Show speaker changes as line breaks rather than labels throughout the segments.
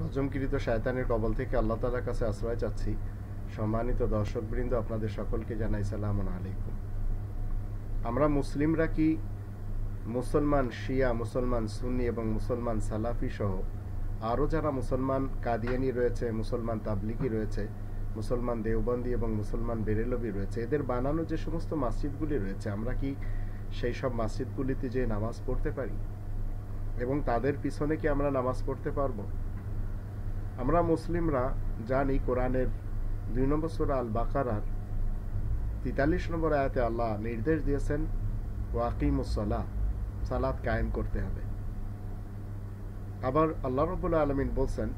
রজমকৃত শয়তানের কবল থেকে আল্লাহ তাআলার কাছে আশ্রয় চাচ্ছি। সম্মানিত দর্শকবৃন্দ, আপনাদের সকলকে জানাই সালামুন আলাইকুম। আমরা মুসলিমরা কি মুসলমান শিয়া, মুসলমান সুন্নি এবং মুসলমান সালাফি সহ আরও যারা মুসলমান কাদিয়ানি রয়েছে, মুসলমান তাবলিগি রয়েছে, মুসলমান দেওবন্দি এবং মুসলমান বেরেলভি রয়েছে, এদের বানানো যে সমস্ত মসজিদগুলি রয়েছে, আমরা কি সেই সব মসজিদগুলিতে যে নামাজ পড়তে পারি এবং তাদের পিছনে কি আমরা নামাজ পড়তে পারবো? আমরা মুসলিমরা জানি কোরআনের 2 নম্বর সূরা আল বাকারার 43 নম্বর আয়াতে আল্লাহ নির্দেশ দিয়েছেন ওয়াকিমুস সালাহ, সালাত কায়েম করতে হবে। আবার আল্লাহ রাব্বুল আলামিন বলছেন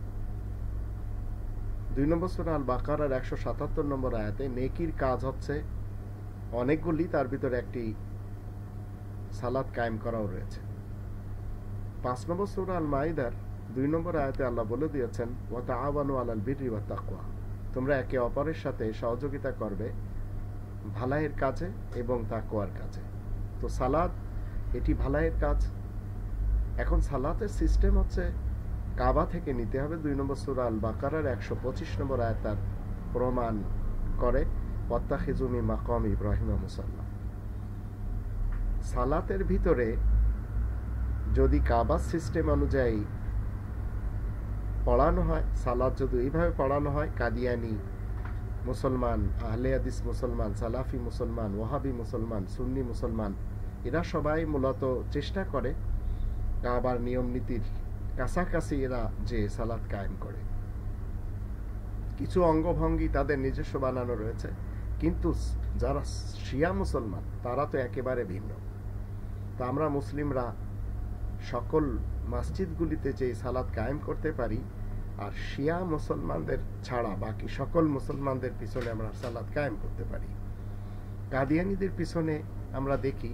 2 নম্বর সূরা আল বাকারার 177 নম্বর আয়াতে নেকির কাজ হচ্ছে অনেকগুলি, তার ভিতরে একটি সালাত কায়েম করাও রয়েছে। 5 নম্বর সূরা আল মাইদার 2 নম্বর আয়াতে আল্লাহ বলে দিয়েছেন ওয়া তাআওয়ানু আলাল বিররি ওয়াত তাকওয়া, তোমরা একে অপরের সাথে সহযোগিতা করবে ভালাইয়ের কাজে এবং তাকওয়ার কাজে। তো সালাত এটি ভালাইয়ের কাজ। এখন সালাতের সিস্টেম হচ্ছে কাবা থেকে নিতে হবে। 2 নম্বর সূরা আল বাকারার 125 নম্বর আয়াত তার প্রমাণ করে ওয়াত্তাখিযু মিন মাকাম ইব্রাহিম মুসাল্লা। সালাতের ভিতরে যদি কাবা সিস্টেম অনুযায়ী পড়ানো হয়, সালাত যদি এইভাবে পড়ানো হয়, কাদিয়ানি মুসলমান, আহলে হাদিস মুসলমান, সালাফি মুসলমান, ওয়াহাবি মুসলমান, সুন্নি মুসলমান, এরা সবাই মূলত চেষ্টা করে কাবার নিয়ম নীতির কাছাকাছি এরা যে সালাত কায়েম করে। কিছু অঙ্গভঙ্গি তাদের নিজস্ব বানানো রয়েছে, কিন্তু যারা শিয়া মুসলমান তারা তো একেবারে ভিন্ন। তা আমরা মুসলিমরা সকল মসজিদগুলিতে যে সালাত কায়েম করতে পারি, আর শিয়া মুসলমানদের ছাড়া বাকি সকল মুসলমানদের পিছনে আমরা সালাত কায়েম করতে পারি। কাদিয়ানিদের পিছনে আমরা দেখি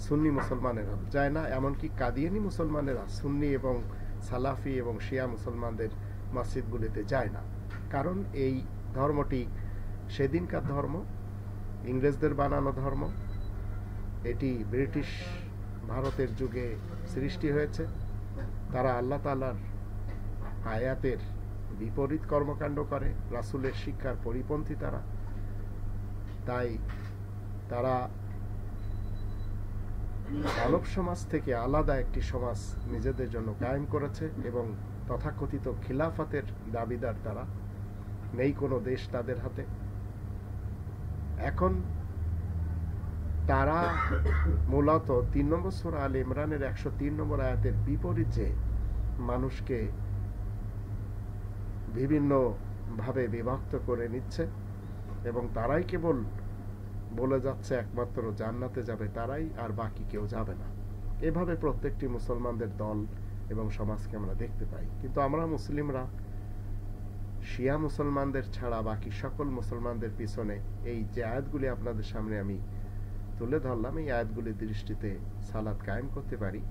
সুন্নি মুসলমানেরা যায় না, এমনকি কাদিয়ানি মুসলমানেরা সুন্নি এবং সালাফি এবং শিয়া মুসলমানদের মসজিদগুলিতে যায় না। কারণ এই ধর্মটি সেদিনকার ধর্ম, ইংরেজদের বানানো ধর্ম। এটি ব্রিটিশ ভারতের যুগে সৃষ্টি হয়েছে। তারা আল্লাহ তাআলার আয়াতের বিপরীত কর্মকাণ্ড করে, রাসূলের শিক্ষার পরিপন্থী তারা। তাই তারা মানব সমাজ থেকে আলাদা একটি সমাজ নিজেদের জন্য কায়েম করেছে এবং তথাকথিত খিলাফতের দাবিদার তারা। নেই কোনো দেশ তাদের হাতে। এখন তারা মূলত 3 নম্বর সূরা আল ইমরানের 103 নম্বর আয়াতের বিপরীতে মানুষকে বিভিন্ন ভাবে বিভক্ত করে নিচ্ছে এবং তারাই কেবল বলে যাচ্ছে একমাত্র জান্নাতে যাবে তারাই, আর বাকি কেউ যাবে না। এভাবে প্রত্যেকটি মুসলমানদের দল এবং সমাজকে আমরা দেখতে পাই। কিন্তু আমরা মুসলিমরা শিয়া মুসলমানদের ছাড়া বাকি সকল মুসলমানদের পিছনে এই যে আয়াতগুলি আপনাদের সামনে আমি তুলে ধরলাম, এই আয়াতগুলির দৃষ্টিতে সালাত কায়েম করতে পারি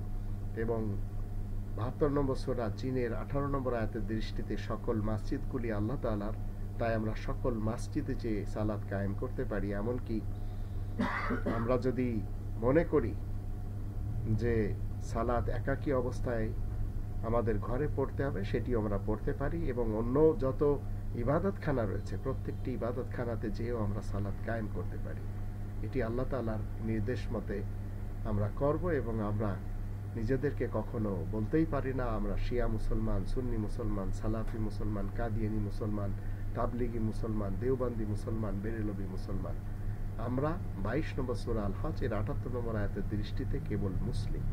এবং 72 নম্বর সূরা জিনের 18 নম্বর আয়াতের দৃষ্টিতে সকল মসজিদগুলি আল্লাহ তাআলার। তাই আমরা সকল মসজিদে যে সালাত কায়েম করতে পারি। এমনকি আমরা যদি মনে করি যে সালাত একাকী অবস্থায় আমাদের ঘরে পড়তে হবে, সেটিও আমরা পড়তে পারি এবং অন্য যত ইবাদতখানা রয়েছে প্রত্যেকটি ইবাদতখানাতে যেও আমরা সালাত কায়েম করতে পারি। এটি আল্লাহ তাআলার নির্দেশ মতে আমরা করব এবং আমরা নিজেদেরকে কখনো বলতেই পারি না আমরা শিয়া মুসলমান, সুন্নি মুসলমান, সালাফি মুসলমান, কাদিয়ানি মুসলমান, তাবলিগি মুসলমান, দেওবন্দি মুসলমান, বেরেলভি মুসলমান। আমরা 22 নম্বর সূরা আল হজ এর 78 নম্বর আয়াতের দৃষ্টিতে কেবল মুসলিম।